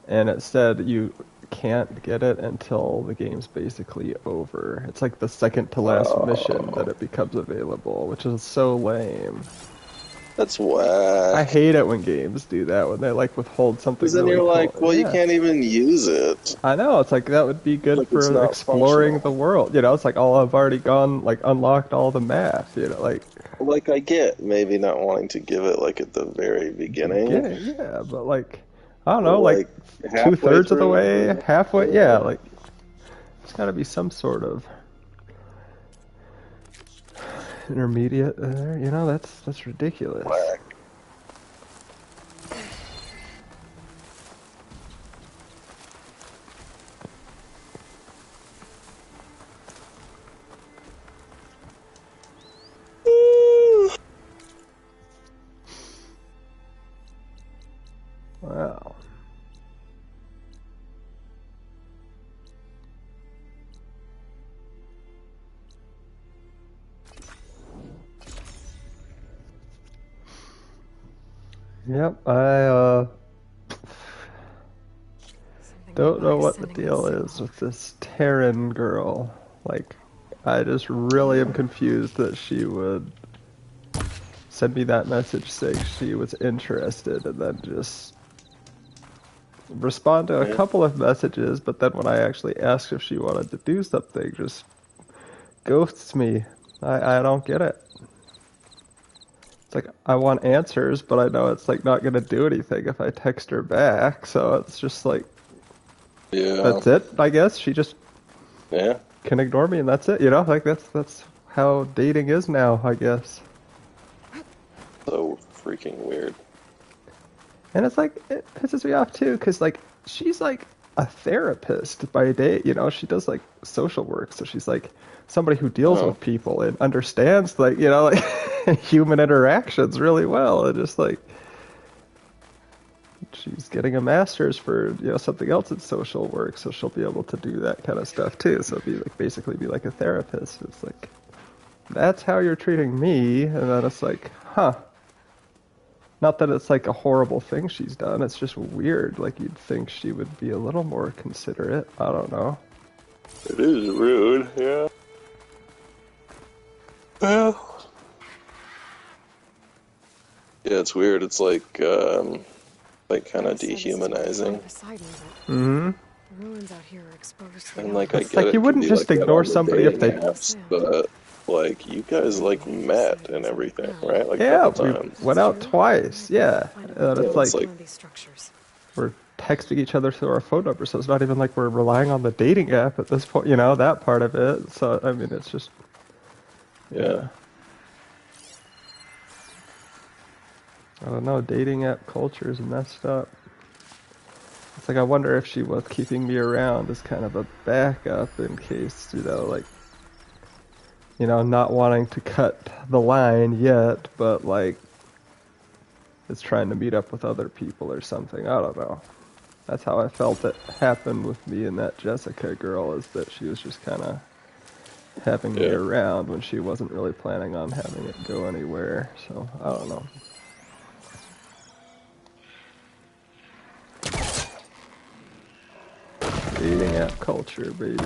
and it said you can't get it until the game's basically over. It's like the second to last mission that Oh, it becomes available, which is so lame. that's I whack. hate it when games do that, when they like withhold something Because then really you're cool. like, well, you Yeah. can't even use it. I know, it's like that would be good Like it's for not exploring the functional. world. You know, it's like, oh, I've already gone, like, unlocked all the math, you know, like, Like I get maybe not wanting to give it like at the very beginning, beginning, yeah, but like, I don't but know, like like halfway 2/3 of the through, way, halfway, yeah, yeah. like, there's gotta be some sort of intermediate there, you know, that's ridiculous. Whack. Wow. Yep, I Something don't nearby know is what the sending me a deal is signal. with this Terran girl. Like, I just really am confused that she would send me that message saying she was interested and then just respond to a Yeah. couple of messages, but then when I actually asked if she wanted to do something, just ghosts me. I don't get it. It's like I want answers, but I know it's like not gonna do anything if I text her back, so it's just like Yeah. that's it, I guess. She just Yeah. can ignore me and that's it, you know? Like that's how dating is now, I guess. So freaking weird. And it's like it pisses me off too, because like she's like a therapist by day, you know, she does like social work, so she's like somebody who deals Oh. with people and understands like, you know, like human interactions really well. And just like she's getting a master's for, you know, something else in social work, so she'll be able to do that kind of stuff too. So be like basically be like a therapist. It's like that's how you're treating me, and then it's like, huh. Not that it's like a horrible thing she's done, it's just weird. Like you'd think she would be a little more considerate. I don't know. It is rude, yeah. Well, yeah, it's weird. It's like kind of They said this is where to find dehumanizing. Poseidon, but Mm-hmm. the ruins out here are exposed to the And like I elements. It's get like you it can wouldn't be just like that ignore on the somebody if dating they. Nothing but apps, sand. but like you guys Maybe like met and Poseidon's everything, underground. right? Like a Yeah, couple we times. went It's out true. twice. Maybe we Yeah, can find a and hotel it's Yeah, like it's in like one of these structures. we're texting each other through our phone numbers, so it's not even like we're relying on the dating app at this point. You know that part of it. So I mean, it's just yeah. yeah. I don't know. Dating app culture is messed up. It's like I wonder if she was keeping me around as kind of a backup in case, you know, like, you know, not wanting to cut the line yet, but like is trying to meet up with other people or something. I don't know. That's how I felt it happened with me and that Jessica girl, is that she was just kind of having me Yeah. around when she wasn't really planning on having it go anywhere. So I don't know. Dating app culture, baby.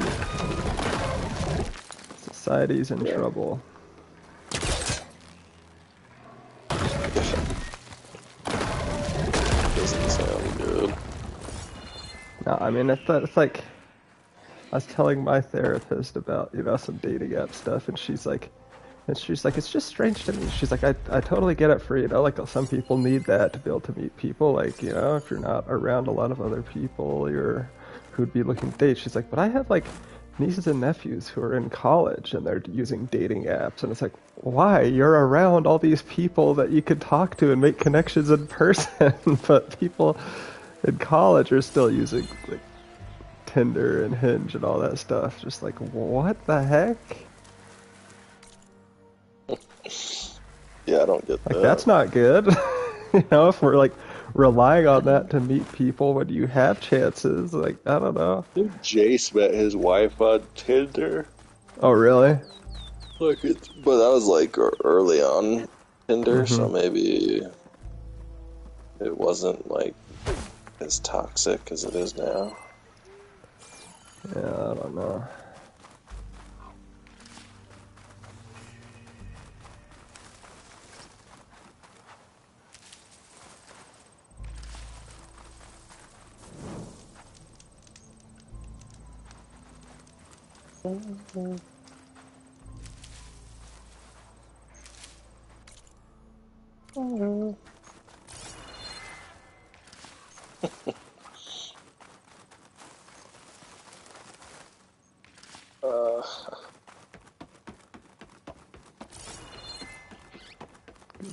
Society's in Yeah. trouble. Doesn't sound good. No, I mean it's like I was telling my therapist about, you know, some dating app stuff, and she's like, it's just strange to me. She's like, I totally get it for, you know, like some people need that to be able to meet people. Like, you know, if you're not around a lot of other people, you're who'd be looking to date. She's like, but I have like nieces and nephews who are in college and they're using dating apps, and it's like, why? You're around all these people that you could talk to and make connections in person, but people in college are still using like Tinder and Hinge and all that stuff. Just like, what the heck? Yeah, I don't get Like, that. that's not good. You know, if we're like relying on that to meet people when you have chances, like, I don't know. I think Jace met his wife on Tinder. Oh, really? Like it's, but that was like early on Tinder, Mm-hmm. so maybe it wasn't like as toxic as it is now. Yeah, I don't know.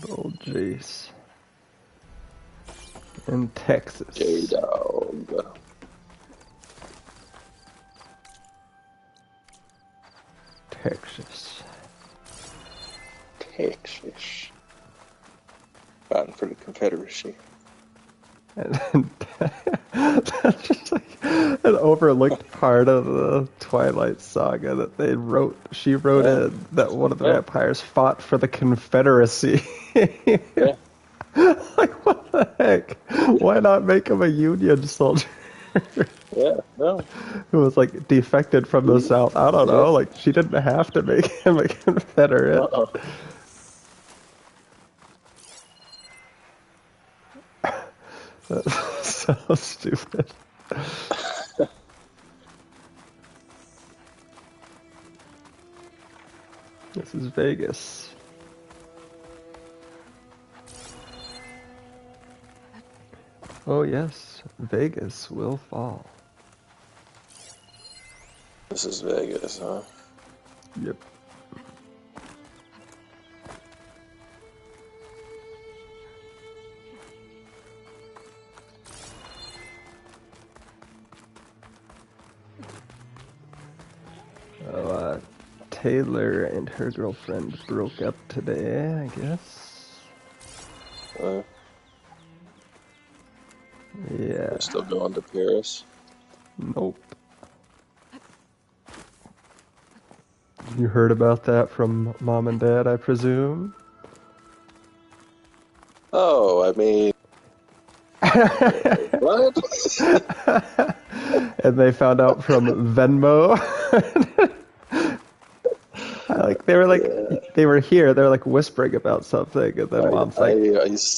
Good old Jace. In Texas. J-Dog. Texas. Texas. Fighting for the Confederacy. And that's just like an overlooked part of the Twilight Saga that they wrote. She wrote in that one of the vampires fought for the Confederacy. Yeah. Like, what the heck? Why not make him a Union soldier? Yeah, no. Who was like defected from the South? I don't know. Like, she didn't have to make him a Confederate. That's so stupid. This is Vegas. Oh yes, Vegas will fall. This is Vegas, huh? Yep. Oh, Taylor and her girlfriend broke up today, I guess. Yeah. They're still going to Paris? Nope. You heard about that from Mom and Dad, I presume? Oh, I mean... what? And they found out from Venmo. They were here. They were like whispering about something, and then Mom's like,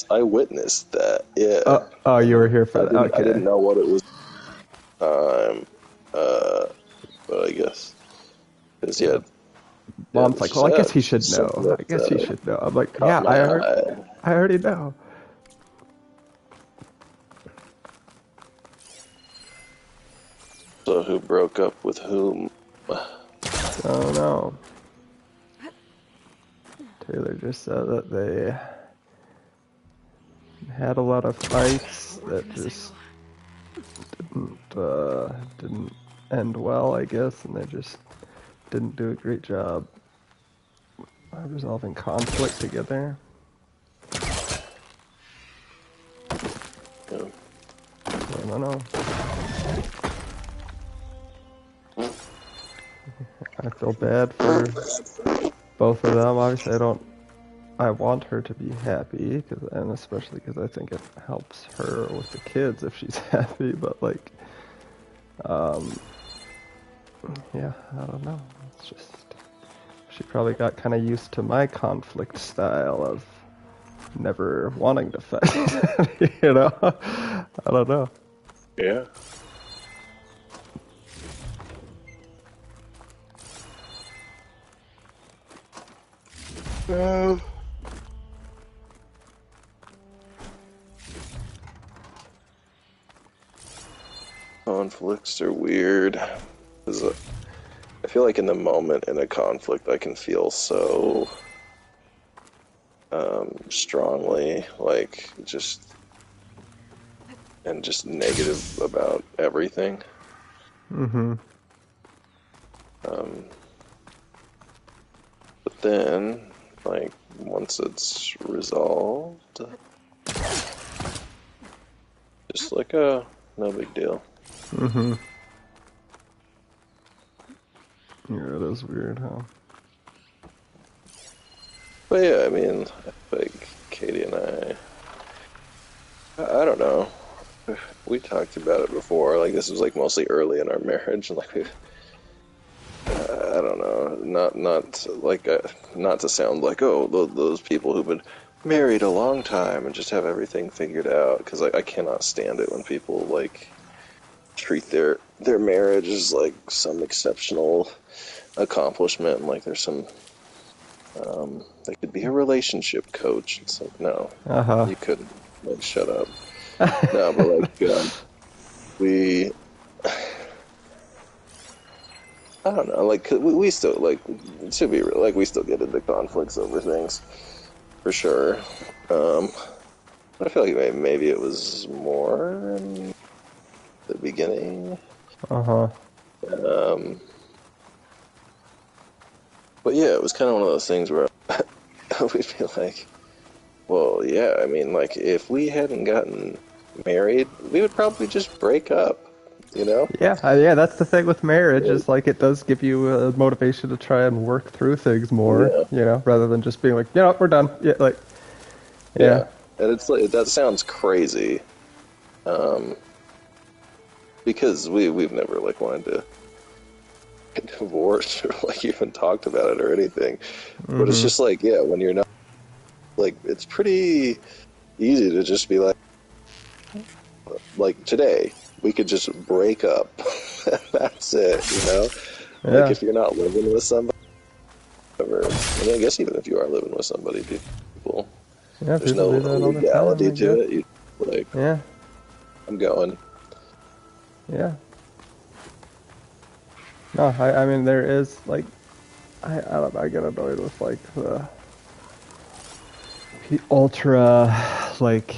I witnessed that. Yeah. Oh, you were here for that. Okay. I didn't know what it was. But I guess because Mom's like, well, I guess he should know. I guess he should know. I'm like, yeah, I already know. So who broke up with whom? Oh no. Taylor just said that they had a lot of fights that just didn't end well, I guess, and they just didn't do a great job resolving conflict together. Yeah. I don't know. I feel bad for both of them. Obviously, I want her to be happy, and especially because I think it helps her with the kids if she's happy, but like, yeah, I don't know. It's just, she probably got kind of used to my conflict style of never wanting to fight, you know? I don't know. Yeah. Conflicts are weird. 'Cause, I feel like in the moment in a conflict, I can feel so strongly, like just negative about everything. Mm-hmm. But then, like, once it's resolved, just like no big deal. Mm-hmm. Yeah, it is weird, huh? But yeah, I mean, like Katie and I don't know. we talked about it before. Like this was like mostly early in our marriage, and like I don't know, not like not to sound like those people who've been married a long time and just have everything figured out, because I cannot stand it when people like treat their marriage as like some exceptional accomplishment, and like there's some they could be a relationship coach. It's like, no, you couldn't. Like, shut up. No, but like we, I don't know, like we still like, to be real, like we still get into conflicts over things for sure. But I feel like maybe it was more in the beginning. But yeah, it was kind of one of those things where we'd be like, well, yeah, I mean, like, if we hadn't gotten married, we would probably just break up, you know? Yeah, that's the thing with marriage, is like it does give you a motivation to try and work through things more, rather than just being like, we're done. Yeah, like, yeah. And it's like, that sounds crazy, because we've never like wanted to get divorced or like even talked about it or anything. But it's just like, yeah, when you're not, like, it's pretty easy to just be like today we could just break up. That's it, like if you're not living with somebody, whatever. I mean, I guess even if you are living with somebody, people, there's no legality to it. You like, I'm going. No, I mean, there is like, I don't know, I get annoyed with like the ultra, like,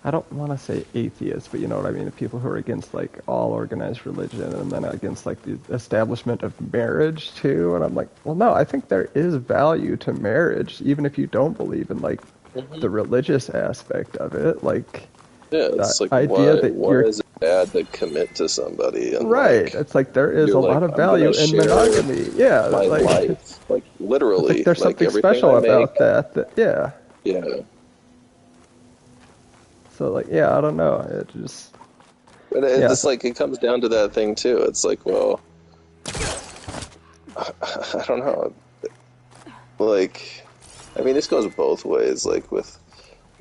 I don't want to say atheists, but you know what I mean, the people who are against like all organized religion, and then against like the establishment of marriage too. And I'm like, well, no, I think there is value to marriage, even if you don't believe in like the religious aspect of it. Like, it's like, why is it bad to commit to somebody? And right. It's like there is a lot of value in monogamy. Yeah. My life. Like, literally. Like, there's something special about that. Yeah. So, like, I don't know. It just... But it's like, it comes down to that thing, too. It's like, well... I don't know. Like, I mean, this goes both ways, like, with...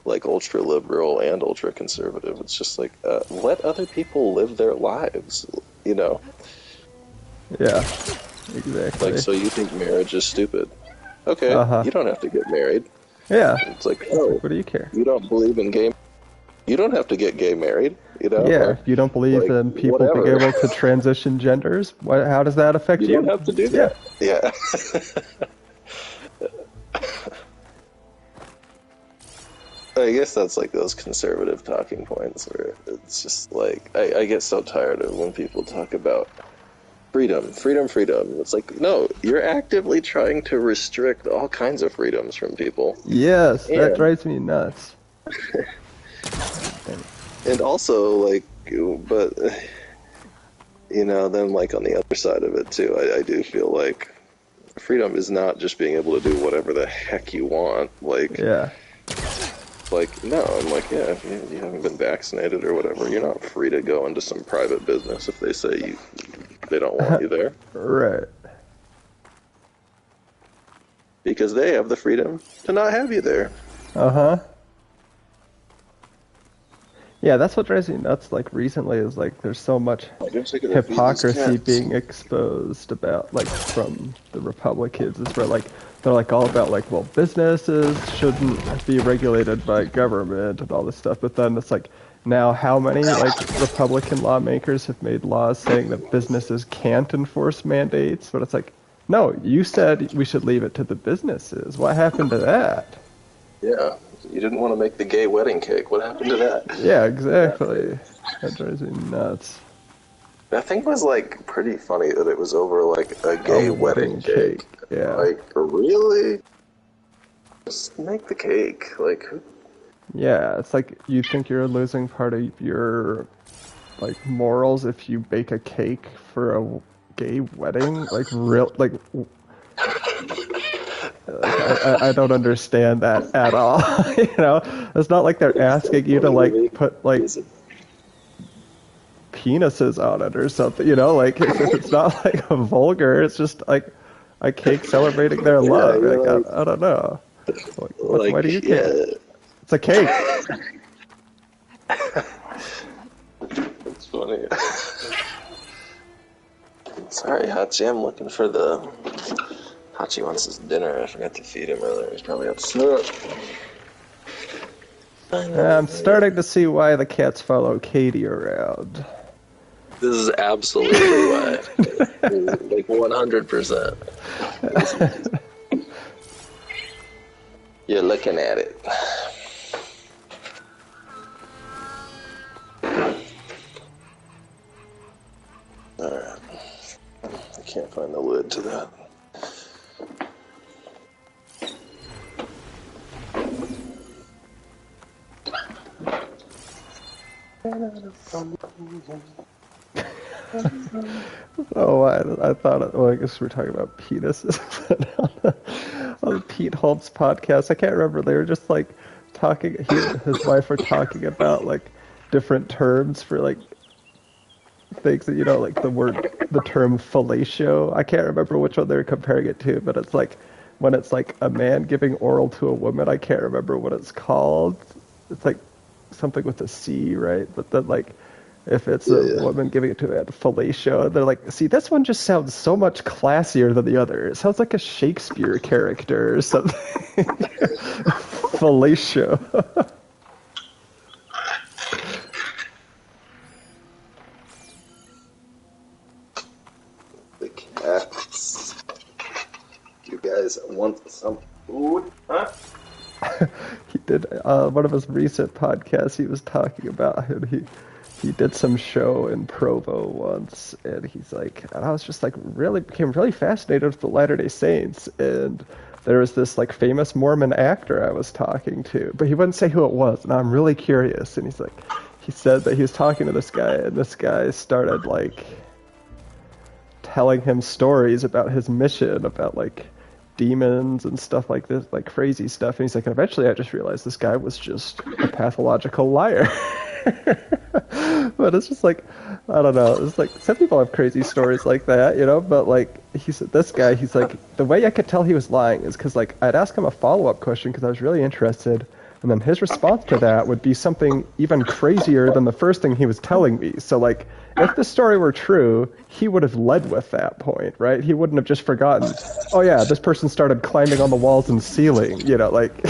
like ultra-liberal and ultra-conservative. It's just like, let other people live their lives, Yeah, exactly. Like, so you think marriage is stupid? Okay, you don't have to get married. Yeah. It's like, oh, what do you care? You don't believe in gay... You don't have to get gay married, Yeah, or, if you don't believe like, in people being able to transition genders, how does that affect you? You don't have to do that. Yeah. I guess that's like those conservative talking points where it's just like, I get so tired of when people talk about freedom. It's like, no, you're actively trying to restrict all kinds of freedoms from people. Yes, that drives me nuts. And also, like, but, then like on the other side of it too, I do feel like freedom is not just being able to do whatever the heck you want. Like, like, no, I'm like, if you haven't been vaccinated or whatever, you're not free to go into some private business if they say they don't want you there. Right. Because they have the freedom to not have you there. Yeah, that's what drives me nuts, like, recently, is, like, there's so much hypocrisy being exposed about, like, from the Republicans, is where, like, they're, like, all about, like, well, businesses shouldn't be regulated by government and all this stuff, but then it's like, now how many, like, Republican lawmakers have made laws saying that businesses can't enforce mandates? But it's like, no, you said we should leave it to the businesses. What happened to that? Yeah. You didn't want to make the gay wedding cake. What happened to that? Yeah, exactly. That drives me nuts. I think it was, like, pretty funny that it was over, like, a gay wedding cake. Yeah. Like, really? Just make the cake. Like, yeah, it's like you think you're losing part of your, like, morals if you bake a cake for a gay wedding? Like, I don't understand that at all. It's not like they're asking you to, like, put, like, penises on it or something, like it's not like a vulgar, it's just like a cake celebrating their Yeah, love. you're Like, like, I don't know. Why do you care? yeah, It's a cake. it's funny. Sorry, Hachi, I'm looking for the... Hachi wants his dinner. I forgot to feed him earlier. He's probably upset. I'm starting to see why the cats follow Katie around. This is absolutely why. Like 100%. You're looking at it. Alright. I can't find the lid to that. Oh, I thought, well, I guess we're talking about penises. On the Pete Holmes podcast, I can't remember, they were just like talking, he and his wife were talking about like different terms for like things that, like the term fellatio. I can't remember which one they were comparing it to, but it's like when it's like a man giving oral to a woman, I can't remember what it's called. It's like something with a C, right? But then like if it's a woman giving it to a fellatio, they're like, see, this one just sounds so much classier than the other. It sounds like a Shakespeare character or something. Fellatio. The cats. You guys want some food? Huh? He did one of his recent podcasts. He was talking about how he did some show in Provo once, and he's like, and I was just like became really fascinated with the Latter-day Saints, and there was this like famous Mormon actor I was talking to, but he wouldn't say who it was, and I'm really curious. And he said that he was talking to this guy, and this guy started like telling him stories about his mission, about like demons and stuff like this, like crazy stuff. And he's like, and eventually I just realized this guy was just a pathological liar. But it's just like, I don't know. It's like some people have crazy stories like that, but like he said, this guy, he's like, the way I could tell he was lying is because like I'd ask him a follow-up question because I was really interested. And then his response to that would be something even crazier than the first thing he was telling me. So like, if the story were true, he would have led with that point, right? He wouldn't have just forgotten, oh yeah, this person started climbing on the walls and ceiling, like...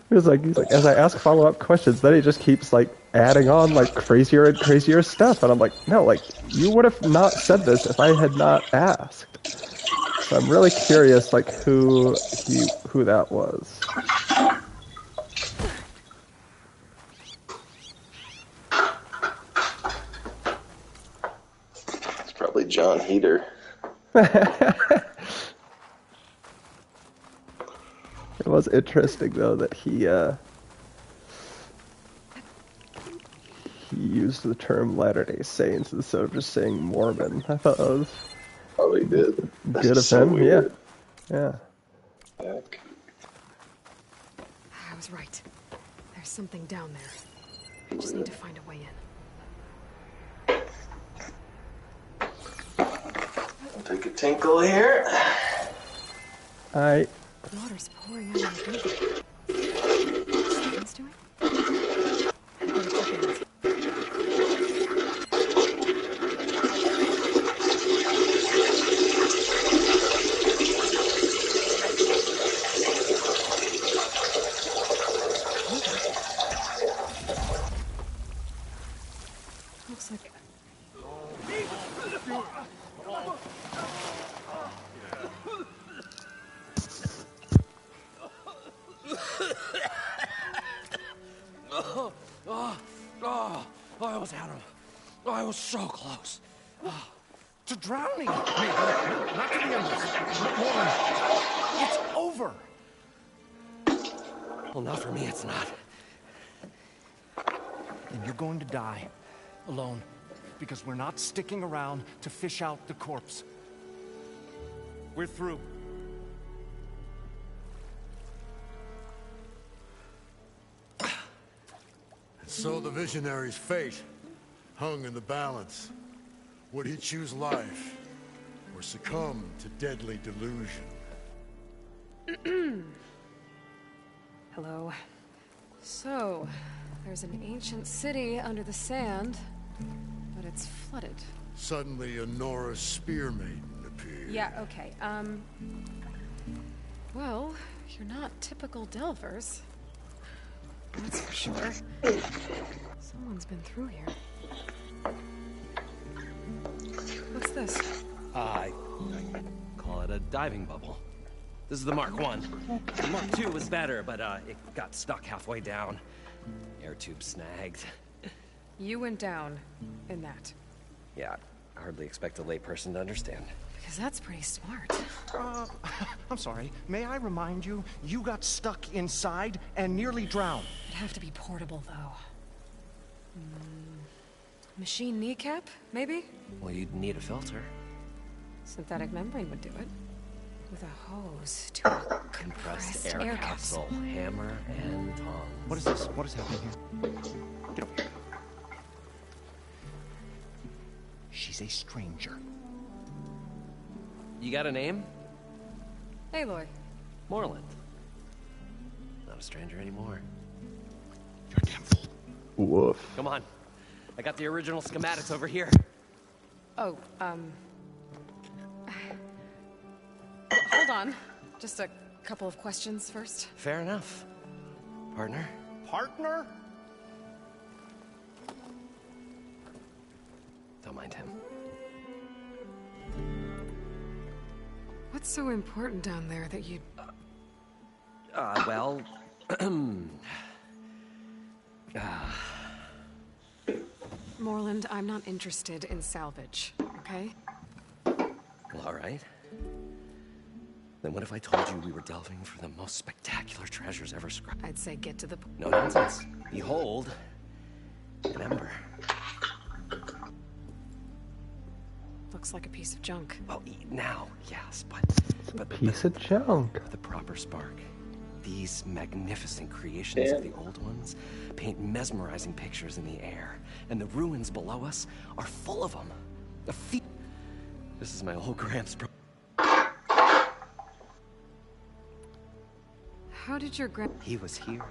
he's like, as I ask follow-up questions, then he just keeps like adding on like crazier and crazier stuff. And I'm like, no, like, you would have not said this if I had not asked. So I'm really curious, like, who that was. Probably John Heater. It was interesting though that he used the term Latter-day Saints instead of just saying Mormon. I thought that was Probably did. That's good of so him. weird. Yeah. Heck. I was right. There's something down there. I just need to find a way in. I'll take a tinkle here. I Water's pouring out of the building. What's doing? I better check it out. Looks like... I was out of... I was so close. To drowning. Maybe. Not to the endless. More. It's over. Well, not for me, it's not. And you're going to die. Alone. Because we're not sticking around to fish out the corpse. We're through. So the visionary's fate hung in the balance. Would he choose life or succumb to deadly delusion? Hello. So, there's an ancient city under the sand, but it's flooded. Suddenly, a Nora spear maiden appeared. Yeah, okay, well, you're not typical Delvers. That's for sure. Someone's been through here. What's this? I call it a diving bubble. This is the Mark 1. The Mark 2 was better, but it got stuck halfway down. Air tube snagged. You went down in that. Yeah, I hardly expect a layperson to understand. Because that's pretty smart. I'm sorry. May I remind you, you got stuck inside and nearly drowned. It'd have to be portable, though. Machine kneecap, maybe? Well, you'd need a filter. Synthetic membrane would do it. With a hose to a Compressed air capsule, hammer and tongs. What is this? What is happening here? Get over here. She's a stranger. You got a name? Aloy. Moreland. Not a stranger anymore. You're a damn fool. Woof. Come on. I got the original schematics over here. Oh, hold on. Just a couple of questions first. Fair enough. Partner? Partner? Don't mind him. What's so important down there that you... Well... Moreland, I'm not interested in salvage, okay? Well, all right. Then what if I told you we were delving for the most spectacular treasures ever scratched? I'd say get to the... No nonsense. Behold, an ember. Looks like a piece of junk. Well, now, yes, but Piece of junk. the proper spark. These magnificent creations of the old ones paint mesmerizing pictures in the air, and the ruins below us are full of them. This is my old Gramps. How did your He was here.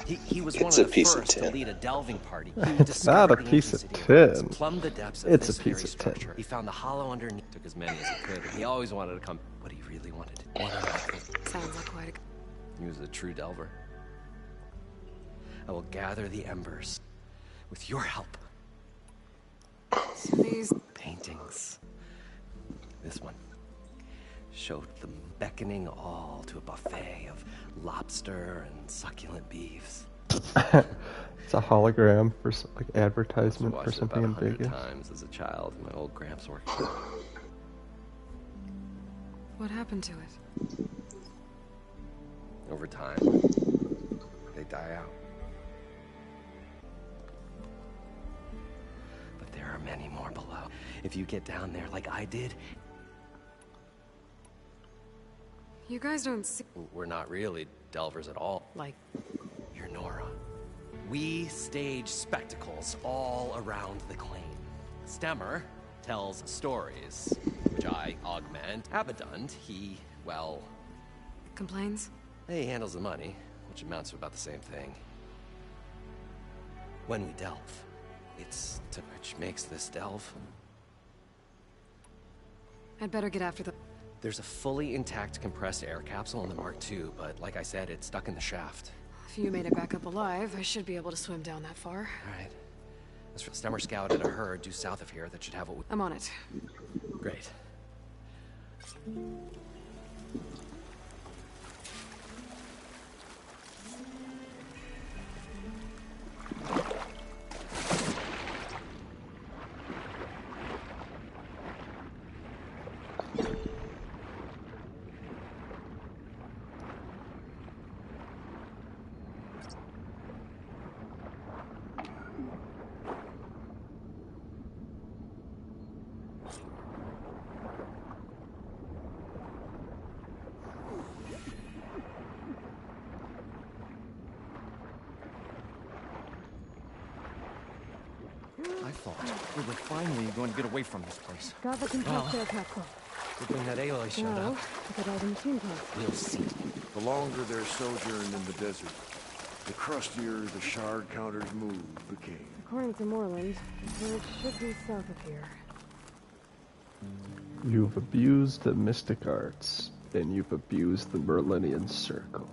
He was It's one a of the piece of first to tin. lead a delving party. He It's not a discovered the piece of ancient city ruins, tin. plumbed the depths of It's this a piece very of tin. structure. He found the hollow underneath, took as many as he could. He always wanted to come. What he really wanted to do. Sounds like quite a... He was a true delver. I will gather the embers with your help. So these... Paintings. This one showed them beckoning all to a buffet of lobster and succulent beefs. It's a hologram for like advertisement for Watched it something in about 100 Vegas. times as a child in my old Gramps work. What happened to it? Over time, they die out. But there are many more below. If you get down there like I did, You guys don't see... we're not really delvers at all. Like... You're Nora. We stage spectacles all around the claim. Stemmer tells stories, which I augment. Abaddon, he, well, Complains? he handles the money, which amounts to about the same thing. When we delve, it's to which makes this delve. I'd better get after the... There's a fully intact compressed air capsule in the Mark II, but like I said, it's stuck in the shaft. If you made it back up alive, I should be able to swim down that far. All right. Stemmer scouted a herd due south of here that should have what we... I'm on it. Great. thought. We were finally going to get away from this place. Got the compressor capsule. Good thing that Aloy showed Now, up. look at all the machine parts. We'll see. The longer their sojourn in the desert, the crustier the shard counter's move became. According to Moreland, it should be south of here. You've abused the mystic arts, and you've abused the Merlinian circle.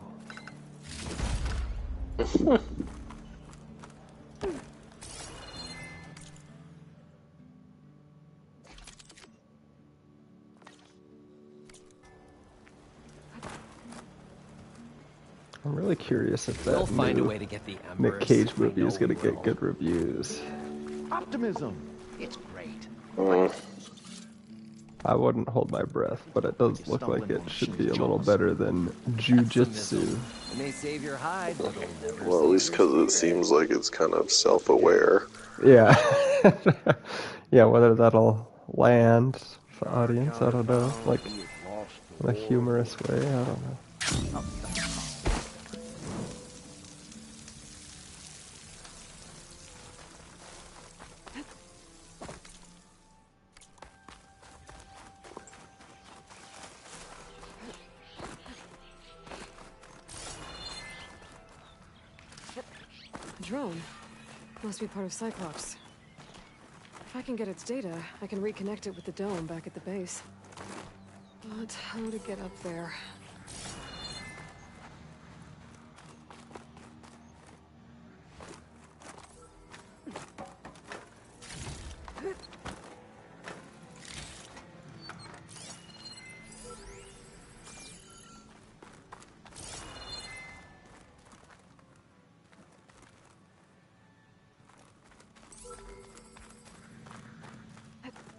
I'm really curious if that We'll find a new way to get the Nick Empress. Cage We movie is know gonna we get will. good reviews. Optimism. It's great. I wouldn't hold my breath, but it does look like it should be a little better than Jujitsu. It may save your hide, but it'll never Well, at save least your because it secret. seems like it's kind of self-aware. Yeah. Yeah, whether that'll land with the audience, I don't know. Like, in a humorous way, I don't know. A drone. Must be part of Cyclops. If I can get its data, I can reconnect it with the dome back at the base. But how to get up there?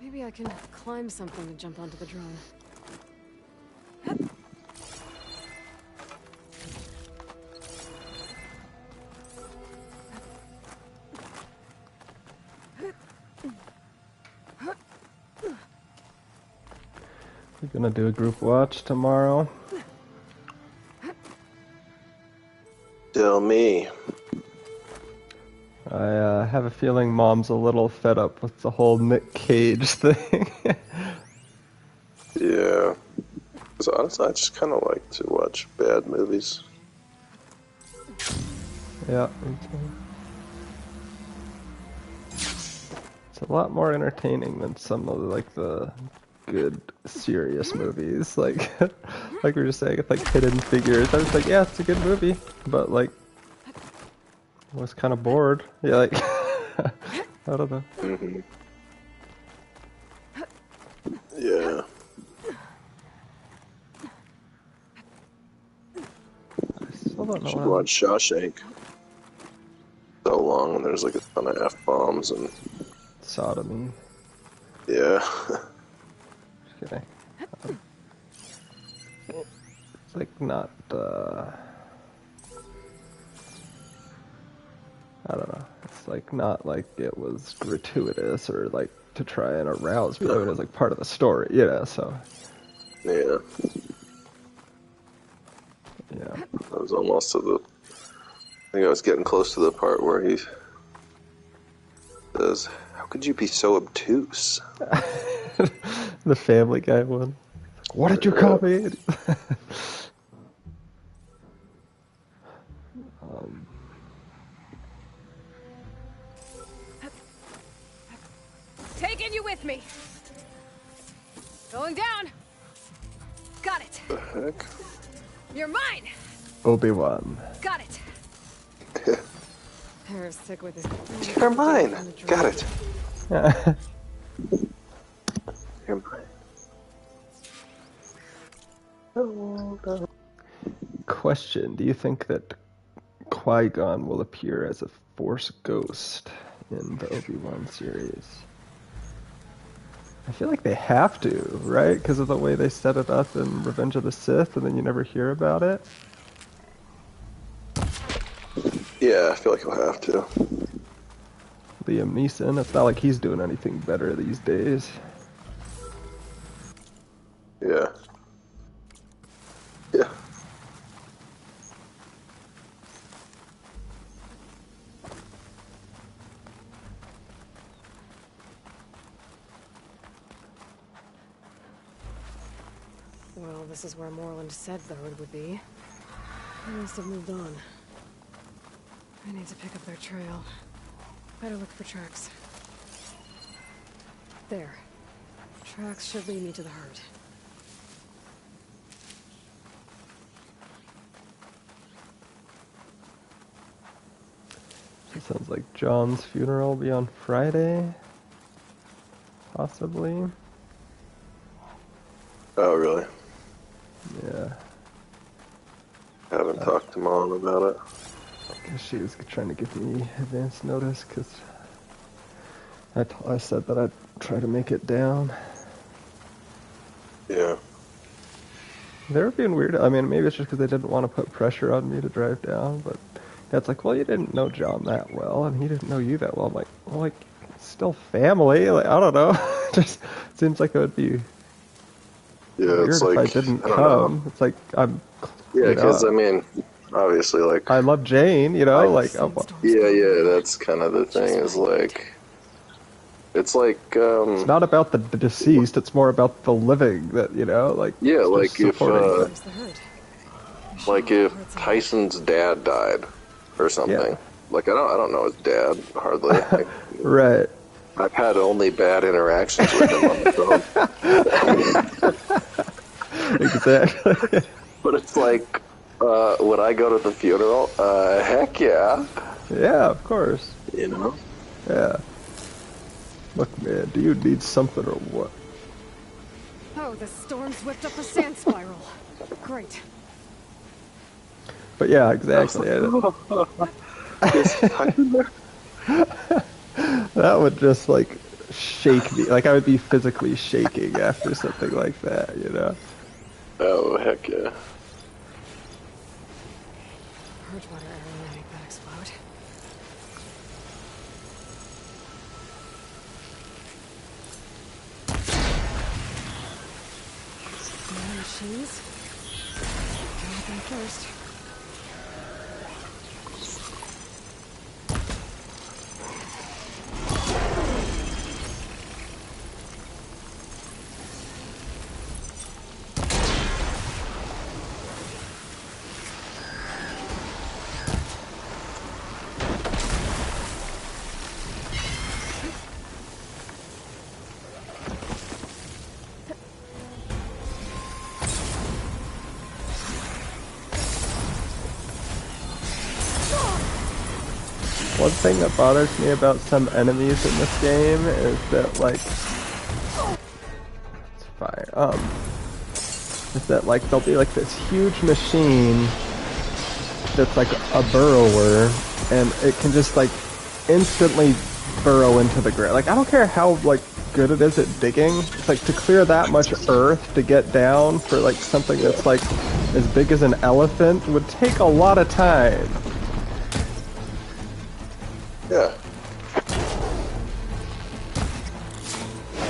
Maybe I can climb something to jump onto the drone. We're gonna do a group watch tomorrow. Tell me. I have a feeling Mom's a little fed up with the whole Nick Cage thing. Yeah. Because honestly, I just kind of like to watch bad movies. Yeah, me too. It's a lot more entertaining than some of like the good serious movies. Like like we were just saying, it's like Hidden Figures. I was like, yeah, it's a good movie, but like I was kind of bored. Yeah, like I don't know. Mm-hmm. Yeah. I still don't know. Should How... watch Shawshank. So long, and there's like a ton of F-bombs and... Sodomy. Yeah. Just kidding. It's like not. I don't know. It's like not like it was gratuitous or like to try and arouse people. It was like part of the story, yeah. So Yeah. yeah, I was almost to the... I think I was getting close to the part where he says, "How could you be so obtuse?" the Family Guy one. What did you call me? Taking you with me. Going down. Got it. The heck? You're mine. Obi-Wan. Got it. Paris sick with his. You're mine. Got it. You're mine. Question: do you think that Qui-Gon will appear as a Force ghost in the Obi-Wan series? I feel like they have to, right? Because of the way they set it up in Revenge of the Sith, and then you never hear about it. Yeah, I feel like he'll have to. Liam Neeson, it's not like he's doing anything better these days. Yeah. Yeah. Well, this is where Moreland said the hood would be. They must have moved on. I need to pick up their trail. Better look for tracks. There. Tracks should lead me to the herd. It sounds like John's funeral will be on Friday. Possibly. Oh, really? Yeah. Haven't talked to Mom about it. I guess she was trying to give me advance notice because I said that I'd try to make it down. Yeah. They were being weird. I mean, maybe it's just because they didn't want to put pressure on me to drive down, but it's like, well, you didn't know John that well, and he didn't know you that well. I'm like, well, like, still family. Like, I don't know. Just seems like it would be Yeah, weird it's if like, I didn't I don't come. know. It's like, Yeah, you because, know, I mean, obviously, like, I love Jane, you know, like, yeah, that's kind of the thing, is like, it's like, it's not about the deceased, it's more about the living that, you know, like, yeah, just like supporting if Tyson's dad died or something, Yeah. like, I don't know his dad, hardly. Like, Right. I've had only bad interactions with him on the phone. Exactly. But it's like, would I go to the funeral? Heck yeah. Yeah, of course. You know? Yeah. Look, man, do you need something or what? Oh, the storm's whipped up a sand spiral. Great. But yeah, exactly. That would just, like, shake me. Like, I would be physically shaking after something like that, you know? Oh, heck yeah. Purge-water arrow will make that explode. More machines. Anything first. One thing that bothers me about some enemies in this game is that, like, it's fine. Is that, like, there'll be like this huge machine that's like a burrower, and it can just, like, instantly burrow into the ground. Like, I don't care how, like, good it is at digging. It's like, to clear that much earth to get down for, like, something that's, like, as big as an elephant would take a lot of time. Yeah.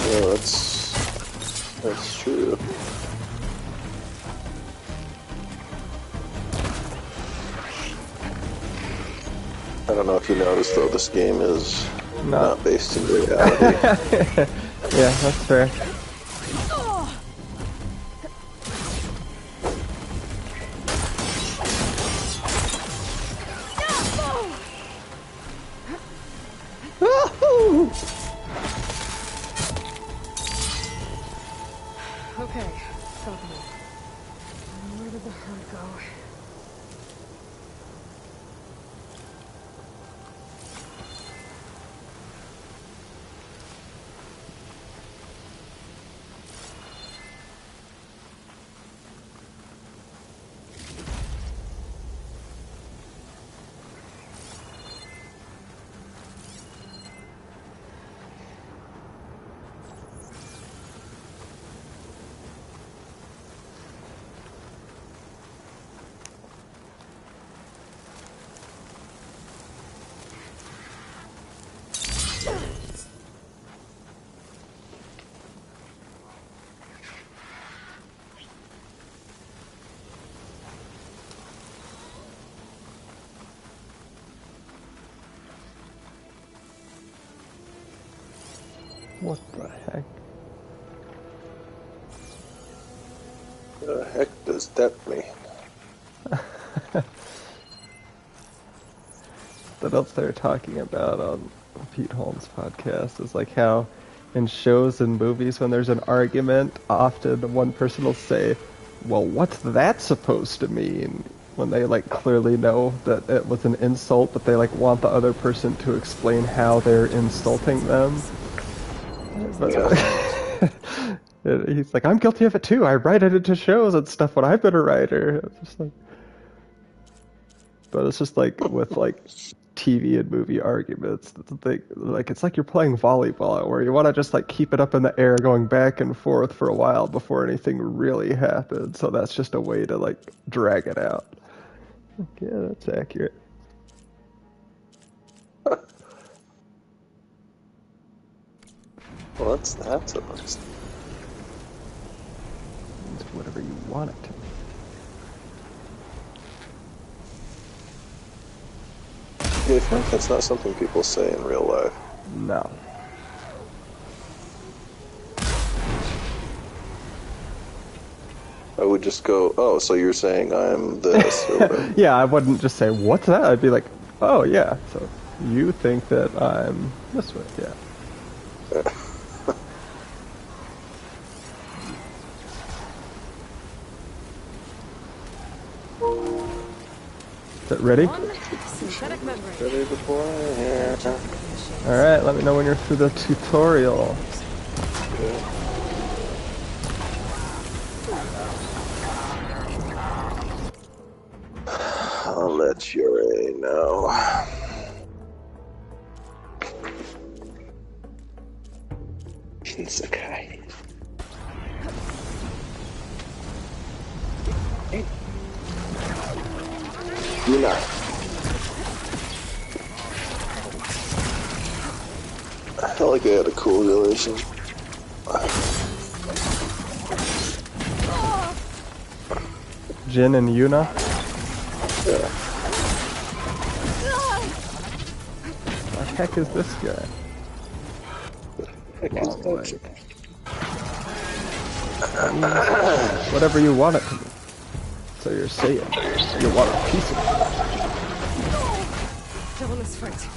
Yeah, that's true. I don't know if you noticed, though, this game is not based in reality. Yeah, that's fair. Okay, got them all. Where did the herd go? What the heck? The heck does that mean? What else they're talking about on Pete Holmes' podcast is like how in shows and movies when there's an argument, often one person will say, well, what's that supposed to mean? When they like clearly know that it was an insult, but they like want the other person to explain how they're insulting them. But he's like, I'm guilty of it too. I write it into shows and stuff when I've been a writer. It's just like, but it's just like with like TV and movie arguments. Like it's like you're playing volleyball where you want to just like keep it up in the air, going back and forth for a while before anything really happens. So that's just a way to like drag it out. Like, yeah, that's accurate. Well, that's a nice. It's whatever you want it to be. Do you think that's not something people say in real life? No. I would just go, oh, so you're saying I'm this or whatever. Yeah, I wouldn't just say, what's that? I'd be like, oh, yeah, so you think that I'm this way, yeah. Is it ready? Synthetic membrane. Ready to play? Yeah. Alright, let me know when you're through the tutorial. I'll let Yuri know. It's okay. Hey. Yuna. I felt like they had a cool relation. Jin and Yuna? Yeah. What the heck is this guy? Long leg. Whatever you want it to be. So you're saying you want a piece of it. Villainous fight.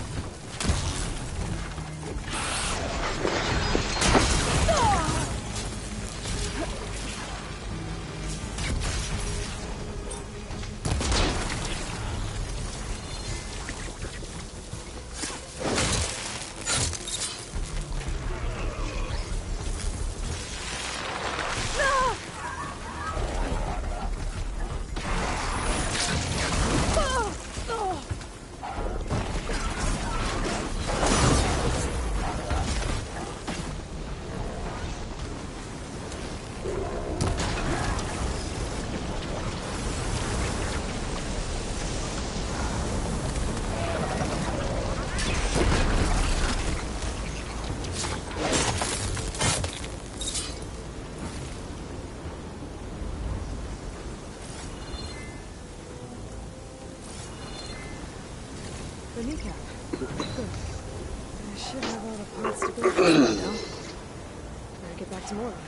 The kneecap. Good. I should have all the parts to go through now. Better get back to Morland.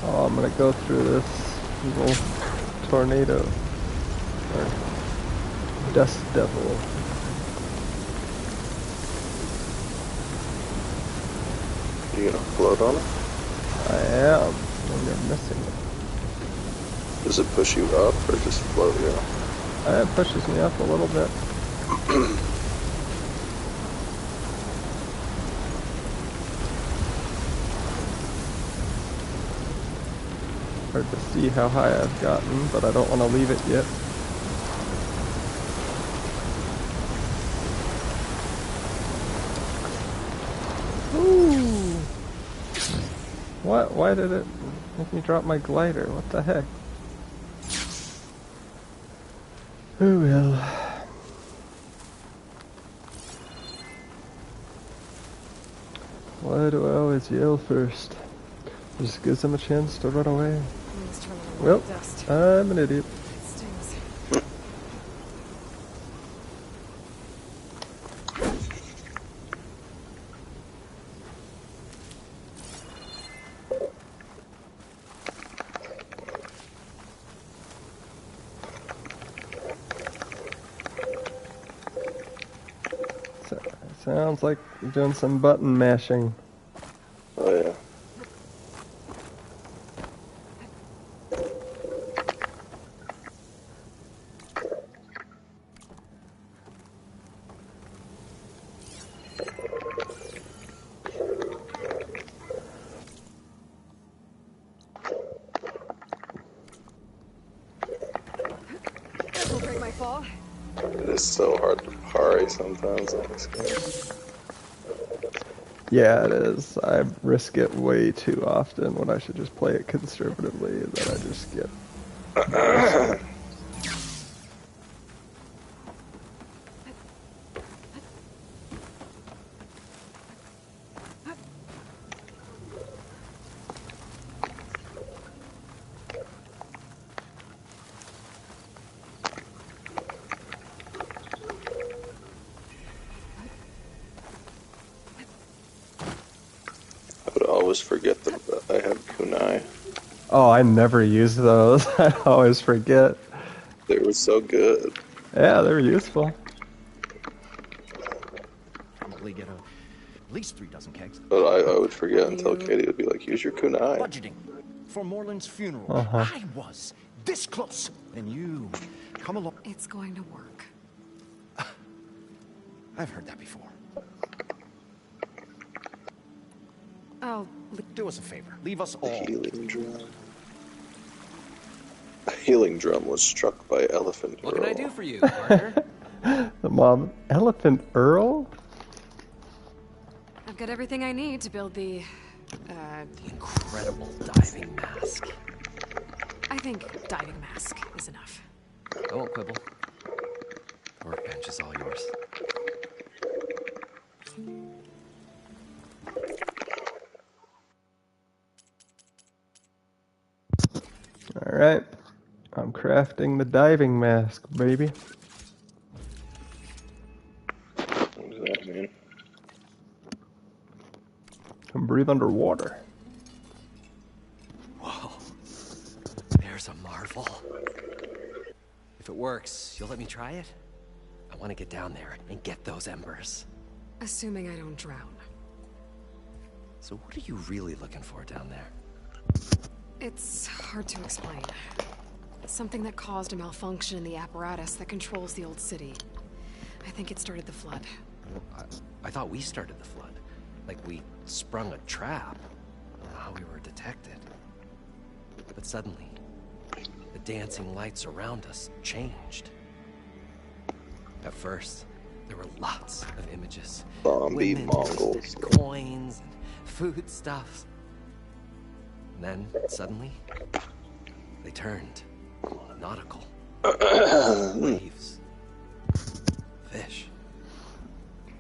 Oh, I'm gonna go through this little tornado. Or dust devil. You gonna float on it? I am. And you're missing it. Does it push you up or just float you? It pushes me up a little bit. Hard to see how high I've gotten, but I don't want to leave it yet. Ooh! What? Why did it make me drop my glider? What the heck? Oh well. Why do I always yell first? Just gives them a chance to run away. Well, I'm an idiot. It stings. Sounds like you're doing some button mashing. Oh yeah. Will break my fall. It is so hard to parry sometimes on this game. Yeah, it is. I risk it way too often when I should just play it conservatively, and then I just get... I would always forget that I had kunai. Oh, I never use those. I always forget. They were so good. Yeah, they're useful. Probably get at least 3 dozen kegs. But I would forget until Katie would be like, use your kunai. Budgeting for Moreland's funeral. I was this close. And you come along. It's going to work. I've heard that before. I'll... Do us a favor. Leave us all. Healing drum. A healing drum was struck by Elephant What Earl. can I do for you, partner? The mom... Elephant Earl? I've got everything I need to build the Incredible diving mask. I think diving mask is enough. I won't quibble. Workbench is all yours. Alright. I'm crafting the diving mask, baby. What does that mean? Can breathe underwater. Whoa. There's a marvel. If it works, you'll let me try it? I want to get down there and get those embers. Assuming I don't drown. So what are you really looking for down there? It's hard to explain. Something that caused a malfunction in the apparatus that controls the old city. I think it started the flood. I thought we started the flood. Like we sprung a trap. How we were detected. But suddenly, the dancing lights around us changed. At first, there were lots of images. Zombie Women, Mongols. coins, and foodstuffs. And then, suddenly, they turned nautical. Waves. Fish.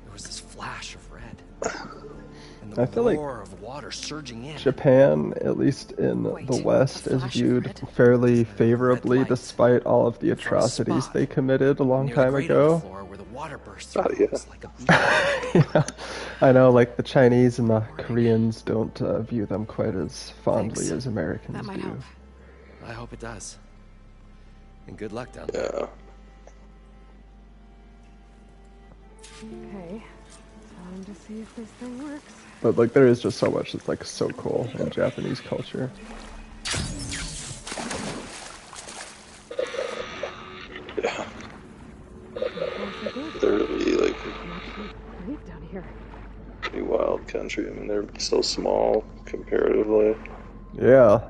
There was this flash of red. And the I feel like roar of water surging in. Japan, at least in Wait, the West, a is flash of viewed red? fairly favorably light. despite all of the From a atrocities spot they committed a long near the time grate on the ago. floor where the water burst Oh, through. yeah. It was like a beacon. Yeah. I know, like the Chinese and the Koreans don't view them quite as fondly Thanks. as Americans That might do. help. I hope it does. And good luck down there. Yeah. Okay, time to see if this thing works. But like, there is just so much that's like so cool in Japanese culture. Yeah. Also good. They're really like Actually, brave down here. pretty wild country. I mean, they're so small comparatively. Yeah.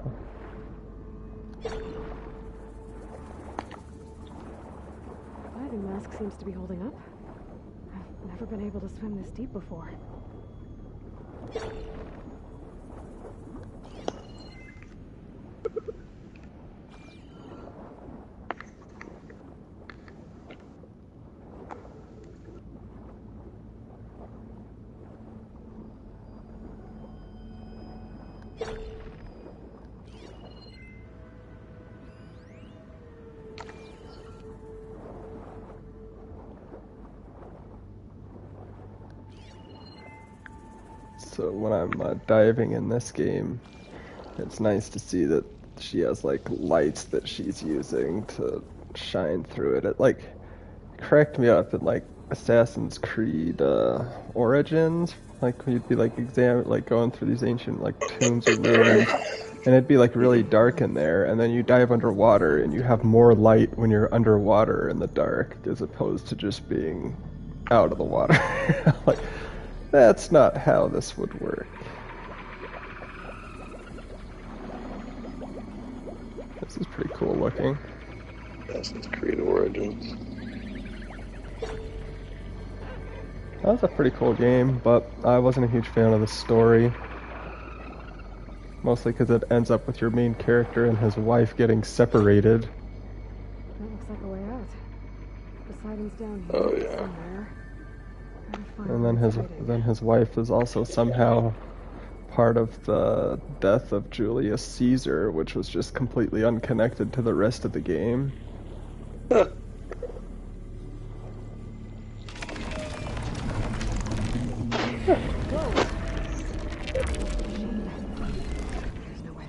Diving mask seems to be holding up. I've never been able to swim this deep before. So when I'm diving in this game, it's nice to see that she has like lights that she's using to shine through it. It like cracked me up in like Assassin's Creed Origins. Like you'd be like going through these ancient like tombs or ruins, and it'd be like really dark in there, and then you dive underwater and you have more light when you're underwater in the dark as opposed to just being out of the water. Like, that's not how this would work. This is pretty cool looking. Assassin's Creed Origins. That was a pretty cool game, but I wasn't a huge fan of the story. Mostly because it ends up with your main character and his wife getting separated. That looks like a way out. Poseidon's down here Oh, yeah. somewhere. And then his wife is also somehow part of the death of Julius Caesar, which was just completely unconnected to the rest of the game.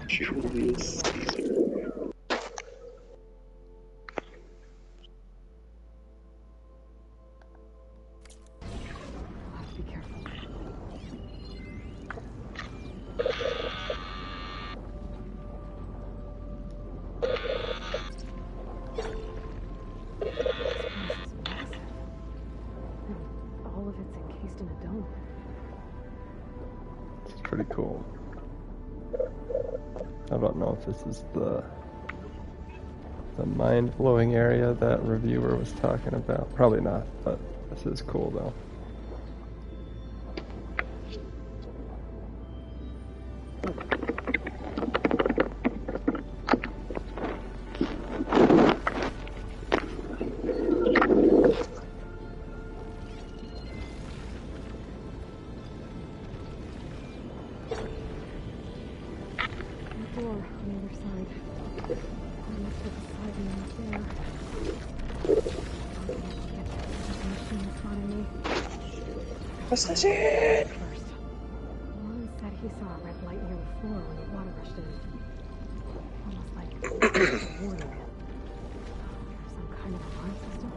Julius Caesar. I'll have to be careful. This place is massive. And all of it's encased in a dome. It's pretty cool. I don't know if this is the mind-blowing area that reviewer was talking about. Probably not, but this is cool though. Door on the other side. That looks like Poseidon right there. Machine is spotting me. Assassin! First. Warren said he saw a red light near the floor when the water rushed in. Almost like a warning. Some kind of alarm system.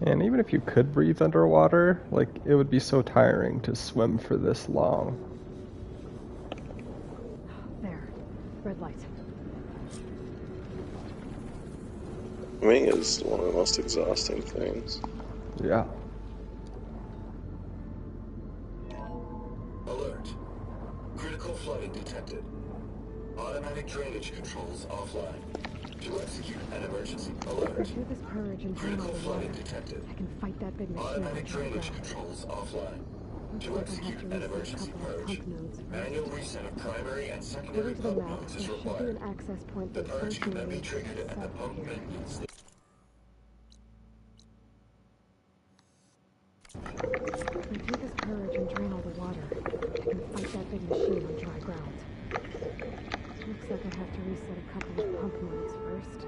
And even if you could breathe underwater, like, it would be so tiring to swim for this long. There. Red light. Swimming is one of the most exhausting things. Yeah. Alert. Critical flooding detected. Automatic drainage controls offline. To execute an emergency alert. Pursue this purge and turn Critical all the flooding water. detected. I can fight that big machine. Automatic on the drainage ground. controls offline. Looks To like I have execute to an reset a emergency couple of purge. pump nodes first. Manual reset of primary and secondary According to the pump map, nodes there is should be required. an access point The that's purge can then be functionally triggered at the south pump here. maintenance station. Through this purge and drain all the water, I can fight that big machine on dry ground. Looks like I have to reset a couple of pump nodes first.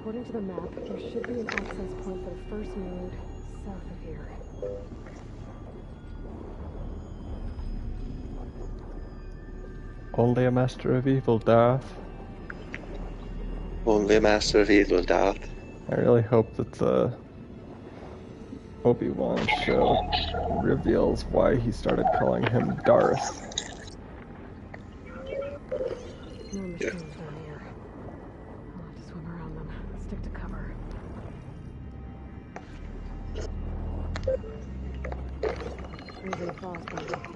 According to the map, there should be an access point for the first node south of here. Only a master of evil, Darth. Only a master of evil, Darth. I really hope that the Obi-Wan show reveals why he started calling him Darth. More machines down here. I'll have to swim around them. Stick to cover. Freezing frost on the floor.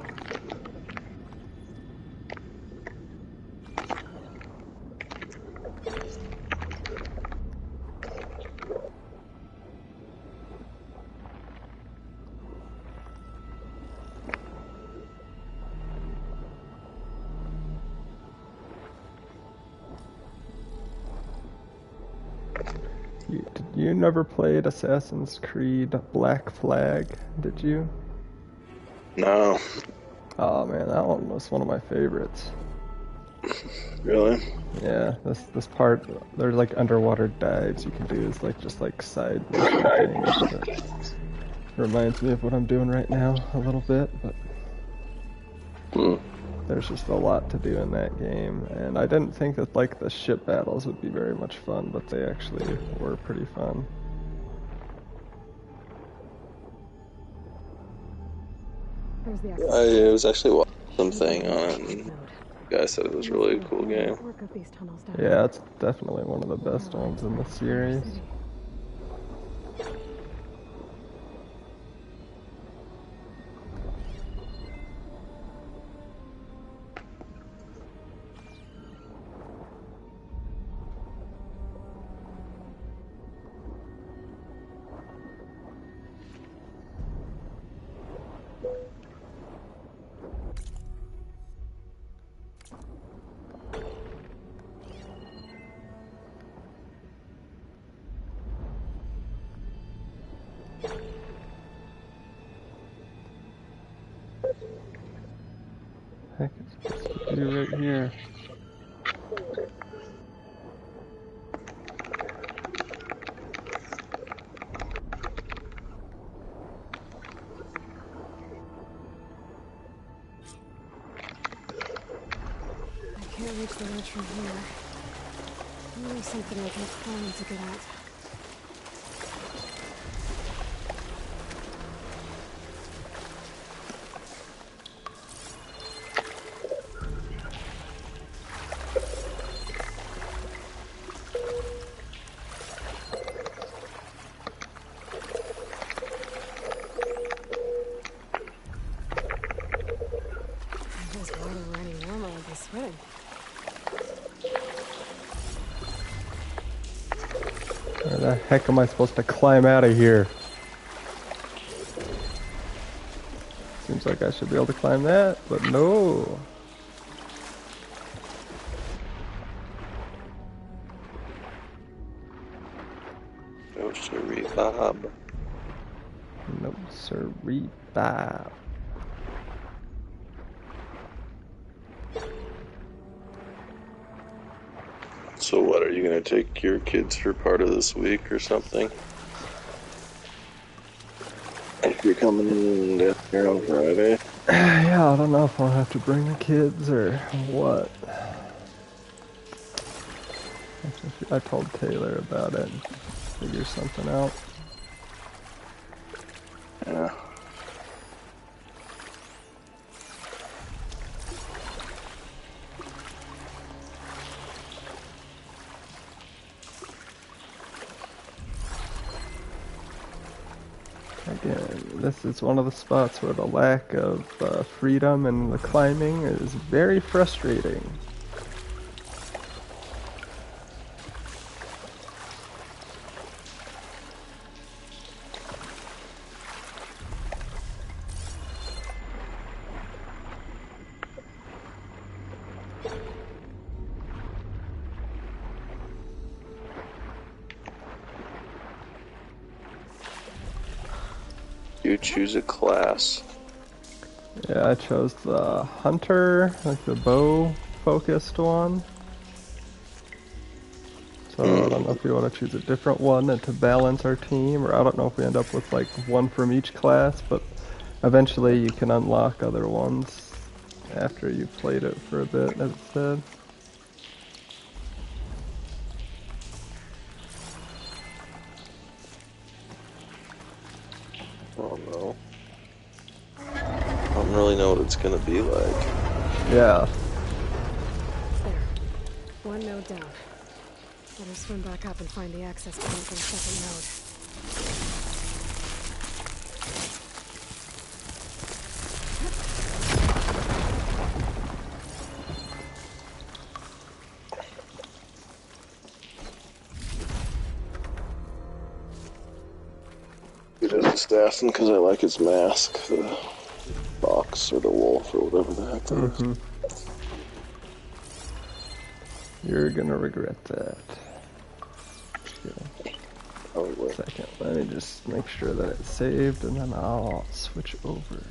You never played Assassin's Creed Black Flag, did you? No. Oh man, that one was one of my favorites. Really? Yeah, this part, there's like underwater dives you can do is like just like side mission things. That reminds me of what I'm doing right now a little bit, but there's just a lot to do in that game, and I didn't think that like the ship battles would be very much fun, but they actually were pretty fun. There's the access. I was actually watching something on it, and the guy said it was really a cool game. Network of these tunnels down Yeah, it's definitely one of the best ones in the series. Heck, it's supposed to be right here. I can't reach the ledge from here. Maybe something I can climb to get out. If this water were any warmer, I'd be sweating. Where the heck am I supposed to climb out of here? Seems like I should be able to climb that, but no. No siree, Bob. No siree, Bob. So what, are you going to take your kids for part of this week or something? If you're coming in down here on Friday? Yeah, I don't know if I'll have to bring the kids or what. I told Taylor about it and figure something out. Yeah. Again, this is one of the spots where the lack of freedom in the climbing is very frustrating. You choose a class. Yeah, I chose the hunter, like the bow focused one. So I don't know if we want to choose a different one and to balance our team, or I don't know if we end up with like one from each class, but eventually you can unlock other ones after you've played it for a bit, as it said. Oh no. I don't really know what it's gonna be like. Yeah. There. One node down. Better swim back up and find the access point for the second node. It is assassin because I like his mask, the fox or the wolf or whatever the heck that is. You're gonna regret that. Probably. Second, let me just make sure that it's saved and then I'll switch over.